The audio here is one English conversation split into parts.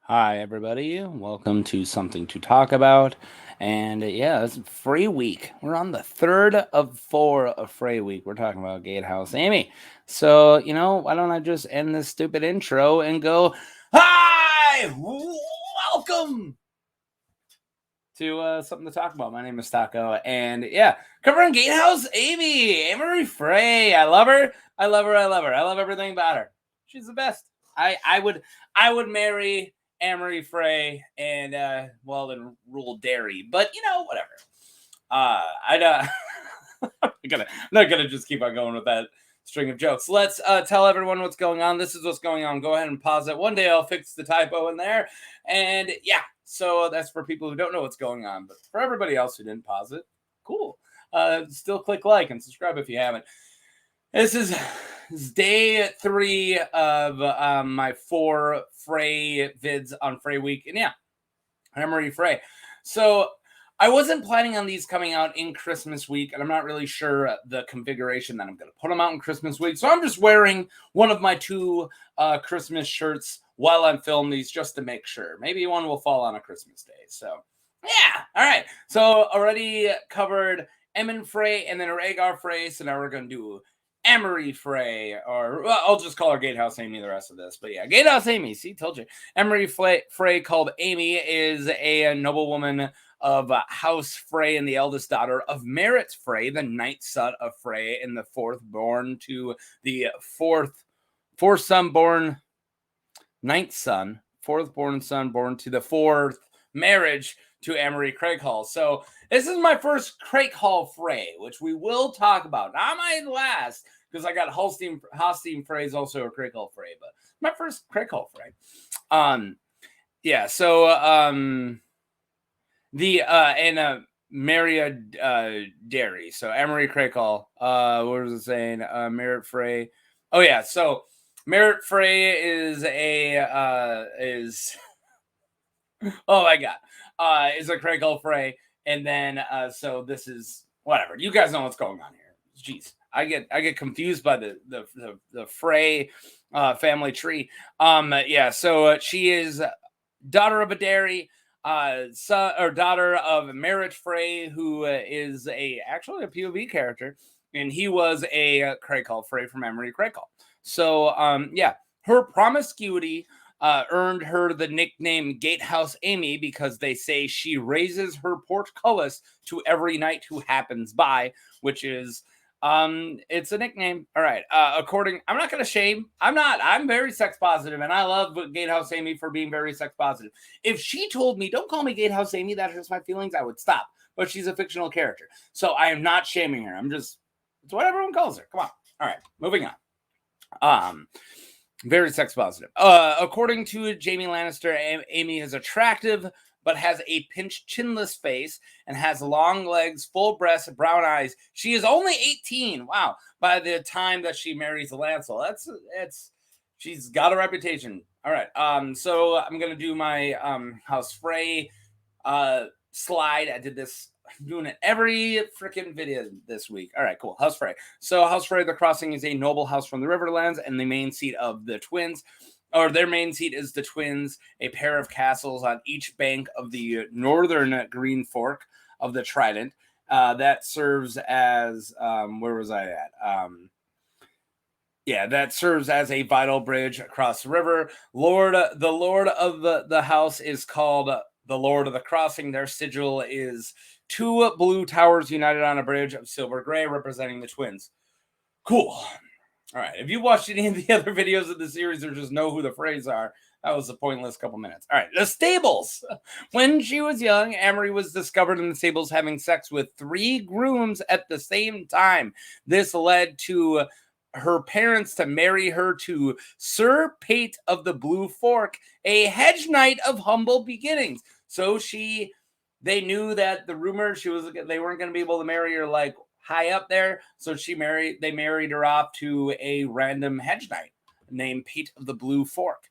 Hi, everybody. Welcome to Something to Talk About. And yeah, it's Frey Week. We're on the third of 4 of Frey Week. We're talking about Gatehouse Ami. So, why don't I just end this stupid intro and go, hi, welcome to Something to Talk About. My name is Taco. And yeah, covering Gatehouse Ami, Amerei Frey. I love her. I love her. I love her. I love everything about her. She's the best. I would marry Amerei Frey and then rule dairy, but whatever. I'm not gonna just keep on going with that string of jokes. Let's tell everyone what's going on. This is what's going on. Go ahead and pause it. One day I'll fix the typo in there, and yeah. So that's for people who don't know what's going on, but for everybody else who didn't pause it, cool. Still click like and subscribe if you haven't. This is day 3 of my 4 Frey vids on Frey Week. And yeah, Amerei Frey. So I wasn't planning on these coming out in Christmas week, and I'm not really sure the configuration that I'm going to put them out in Christmas week. So I'm just wearing one of my 2 Christmas shirts while I'm filming these just to make sure. Maybe one will fall on a Christmas day. So yeah, all right. So already covered Emmen Frey and then Rhaegar Frey. So now we're going to do Amerei Frey, or well, I'll just call her Gatehouse Ami the rest of this. But yeah, Gatehouse Ami. See, told you. Amerei Frey, called Ami, is a noblewoman of House Frey and the eldest daughter of Merrett Frey, the ninth son of Frey, and the fourth born to the fourth son born, ninth son, fourth born son born to the fourth marriage to Amerei Craighall. So this is my first Craighall Frey, which we will talk about. Not my last, because I got Holstein Frey is also a Craighall Frey, but my first Craighall Frey. Yeah. So Maria Dairy. So Amerei Craighall. What was it saying? Merrett Frey. Oh yeah. So Merrett Frey is oh my god, is a Craighall Frey, and then so this is whatever. You guys know what's going on here. Jeez, I get confused by the Frey family tree. Yeah, so she is daughter of a dairy, son or daughter of Merrett Frey, who is actually a POV character, and he was a Craighall Frey from Amerei Craighall. So yeah, her promiscuity earned her the nickname Gatehouse Ami because they say she raises her portcullis to every knight who happens by, which is it's a nickname. All right. I'm not gonna shame. I'm very sex positive, and I love Gatehouse Ami for being very sex positive. If she told me, don't call me Gatehouse Ami, that hurts my feelings, I would stop. But she's a fictional character. So I am not shaming her. It's what everyone calls her. Come on. All right, moving on. Very sex positive. According to Jaime Lannister, Ami is attractive, but has a pinched, chinless face and has long legs, full breasts, brown eyes. She is only 18. Wow! By the time that she marries Lancel, she's got a reputation. All right. So I'm gonna do my House Frey slide. I did this. I'm doing it every freaking video this week. All right, cool. House Frey. So House Frey, the Crossing, is a noble house from the Riverlands and the main seat of the twins. Or their main seat is the twins, a pair of castles on each bank of the northern Green Fork of the Trident. That serves as where was I at? That serves as a vital bridge across the river. The Lord of the house is called the Lord of the Crossing. Their sigil is 2 blue towers united on a bridge of silver gray, representing the twins. Cool. All right. If you watched any of the other videos of the series or just know who the Freys are, that was a pointless couple minutes. All right. The stables. When she was young, Amerei was discovered in the stables having sex with 3 grooms at the same time. This led to her parents to marry her to Sir Pate of the Blue Fork, a hedge knight of humble beginnings. So they knew that the rumor they weren't going to be able to marry her like high up there. So they married her off to a random hedge knight named Pate of the Blue Fork.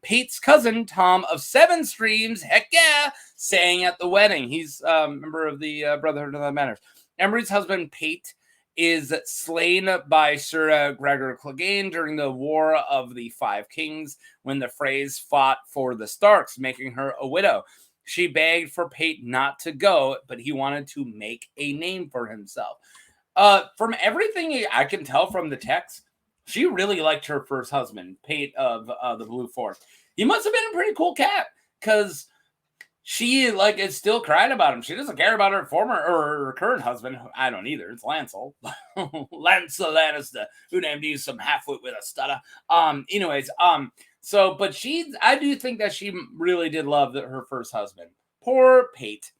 Pate's cousin, Tom of Seven Streams, heck yeah, sang at the wedding. He's a member of the Brotherhood of the Manners. Emery's husband, Pate, is slain by Sir Gregor Clegane during the War of the Five Kings when the Freys fought for the Starks, making her a widow. She begged for Pate not to go, but he wanted to make a name for himself. From everything I can tell from the text, she really liked her first husband, Pate of the Blue Forest. He must have been a pretty cool cat, because she is still crying about him. She doesn't care about her former or her current husband. I don't either. It's Lancel. Lancel Lannister, who named you some halfwit with a stutter. But I do think that she really did love her first husband. Poor Pate.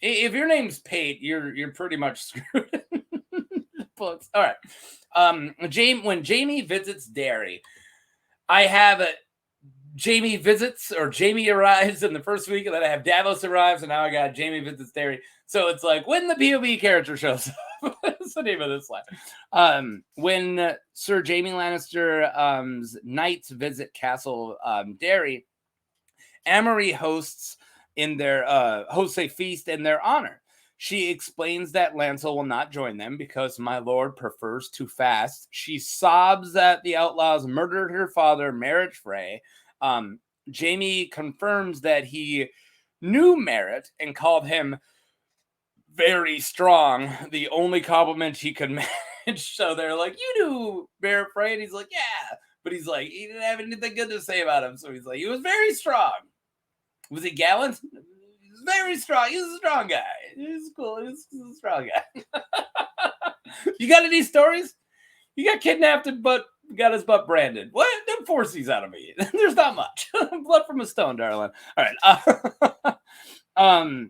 If your name's Pate, you're pretty much screwed. Books. All right. When Jaime visits Derry, I have Jaime arrives in the first week, and then I have Davos arrives, and now I got Jaime visits Derry. So it's like when the POV character shows up. That's the name of this line. When Sir Jaime Lannister's knights visit Castle Derry, Amerei hosts a feast in their honor. She explains that Lancel will not join them because my lord prefers to fast. She sobs that the outlaws murdered her father, Amerei Frey. Jaime confirms that he knew Merrett and called him very strong, the only compliment he could manage. So they're like, you knew Amerei Frey? And he's like, yeah. But he's like, he didn't have anything good to say about him. So he's like, he was very strong. Was he gallant? Very strong. He's a strong guy. He's cool. He's a strong guy. You got any stories? You got kidnapped but got his butt branded. What? Them force these out of me. There's not much. Blood from a stone, darling. All right.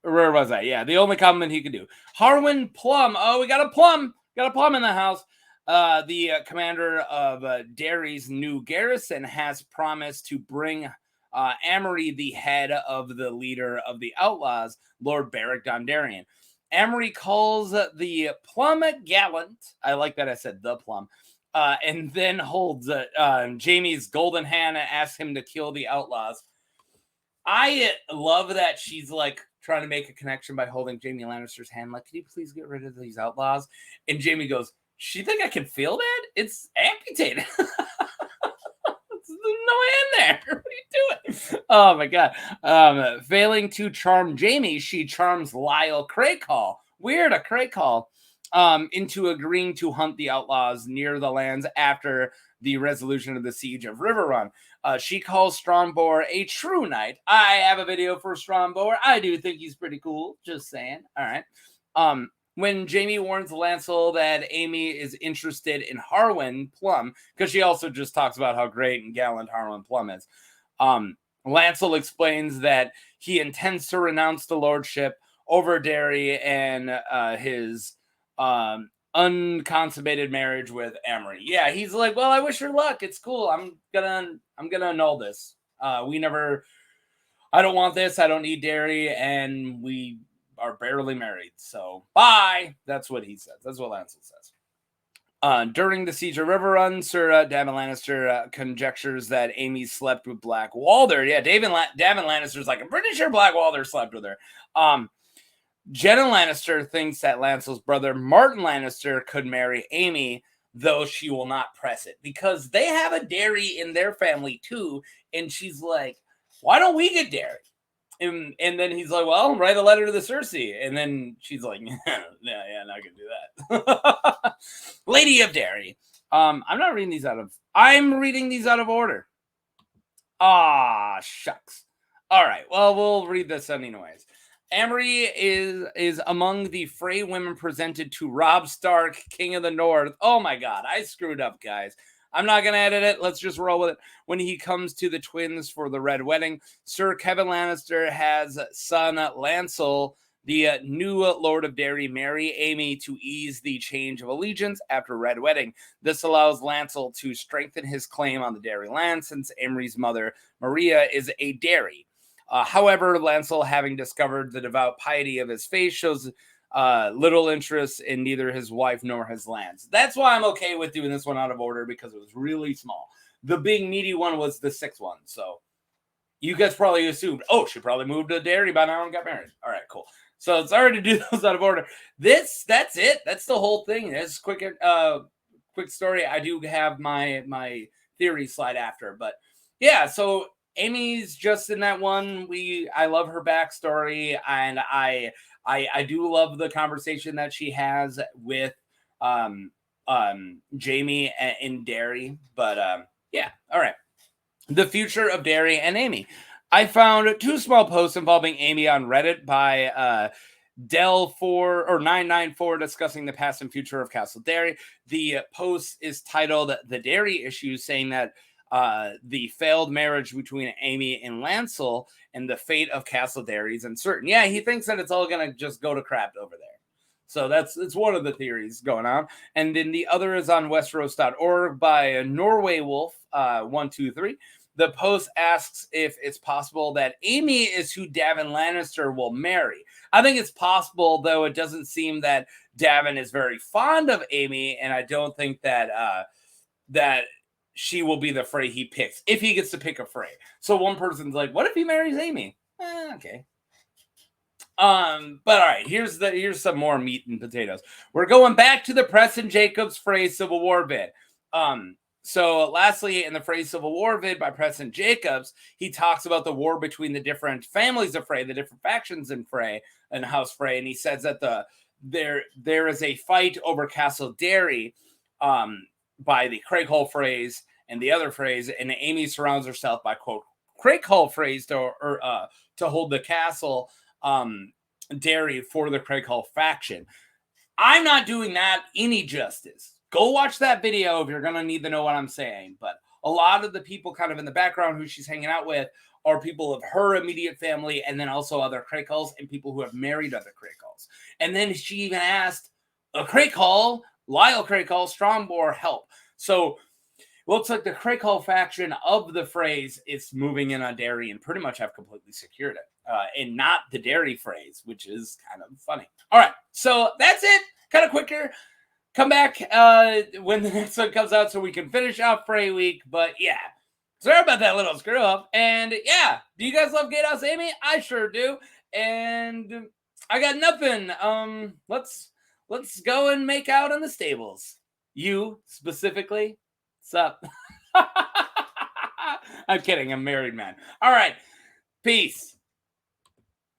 Where was I? Yeah, the only compliment he could do. Harwin Plum. Oh, we got a plum. Got a plum in the house. The commander of Derry's new garrison has promised to bring Amerei, the head of the leader of the outlaws, Lord Beric Dondarrion. Amerei calls the plum gallant. I like that I said the plum. And then holds Jaime's golden hand and asks him to kill the outlaws. I love that she's like trying to make a connection by holding Jaime Lannister's hand. Like, can you please get rid of these outlaws? And Jaime goes, she think I can feel that? It's amputated. No hand there. What are you doing? Oh my god. Failing to charm Jaime, she charms Lyle Craycall. Weird, a Craycall. Into agreeing to hunt the outlaws near the lands after the resolution of the siege of Riverrun. She calls Strongbow a true knight. I have a video for Strongbow. I do think he's pretty cool. Just saying. All right. When Jaime warns Lancel that Amy is interested in Harwin Plum, because she also just talks about how great and gallant Harwin Plum is, Lancel explains that he intends to renounce the lordship over Derry and his unconsummated marriage with Amerei. Yeah, he's like, well, I wish her luck. It's cool. I'm gonna annul this. I don't want this. I don't need Derry, and we are barely married. So bye. That's what he says. That's what Lancel says. During the siege of Riverrun, Sir Davin Lannister conjectures that Amy slept with Black Walder. Yeah, Davin Lannister's like, I'm pretty sure Black Walder slept with her. Jenna Lannister thinks that Lancel's brother Martin Lannister could marry Amy, though she will not press it because they have a Derry in their family too. And she's like, why don't we get Derry? And then he's like, well, write a letter to the Cersei. And then she's like, yeah, not gonna do that. Lady of Derry. I'm reading these out of order. Ah, shucks. All right. Well, we'll read this anyways. Amerei is among the Frey women presented to Robb Stark, King of the North. Oh my God, I screwed up, guys. I'm not going to edit it. Let's just roll with it. When he comes to the twins for the Red Wedding, Sir Kevin Lannister has son Lancel, the new Lord of Derry, marry Amy to ease the change of allegiance after Red Wedding. This allows Lancel to strengthen his claim on the Derry land since Amory's mother, Maria, is a Derry. However, Lancel, having discovered the devout piety of his faith, shows little interest in neither his wife nor his lands. That's why I'm okay with doing this one out of order, because it was really small. The big meaty one was the sixth one. So you guys probably assumed, oh, she probably moved to Derry by now and got married. All right, cool. So it's hard to do those out of order. That's it. That's the whole thing. It's quick story. I do have my theory slide after, but yeah. So Amy's just in that one. I love her backstory, and I do love the conversation that she has with Jaime in Derry. But yeah, all right. The future of Derry and Amy. I found 2 small posts involving Amy on Reddit by Del4 or 994 discussing the past and future of Castle Derry. The post is titled "The Derry Issue," saying that the failed marriage between Amy and Lancel and the fate of Castle Derry is uncertain. Yeah, he thinks that it's all gonna just go to crap over there. So it's one of the theories going on. And then the other is on Westeros.org by Norway Wolf 123. The post asks if it's possible that Amy is who Davin Lannister will marry. I think it's possible, though it doesn't seem that Davin is very fond of Amy, and I don't think that that she will be the Frey he picks, if he gets to pick a Frey. So one person's like, what if he marries Amy? Okay. But all right, here's some more meat and potatoes. We're going back to the Preston Jacobs Frey Civil War vid. So lastly, in the Frey Civil War vid by Preston Jacobs, he talks about the war between the different families of Frey, the different factions in Frey and House Frey, and he says that there is a fight over Castle Derry by the Craighall Freys and the other Freys, and Amy surrounds herself by quote Craighall Freys to hold the castle Derry for the Craighall faction. I'm not doing that any justice. Go watch that video if you're going to need to know what I'm saying. But a lot of the people kind of in the background who she's hanging out with are people of her immediate family, and then also other Craighalls and people who have married other Craighalls. And then she even asked a Craighall, Lyle Craighall, Strongbor, help. So looks like the Craighall faction of the Freys is moving in on Derry and pretty much have completely secured it. And not the Derry Freys, which is kind of funny. All right, so that's it. Kind of quicker. Come back when the next one comes out so we can finish off Frey Week. But yeah, sorry about that little screw up. And yeah, do you guys love Gatehouse Ami? I sure do. And I got nothing. Let's go and make out in the stables. You specifically. What's up? I'm kidding. I'm a married man. All right. Peace.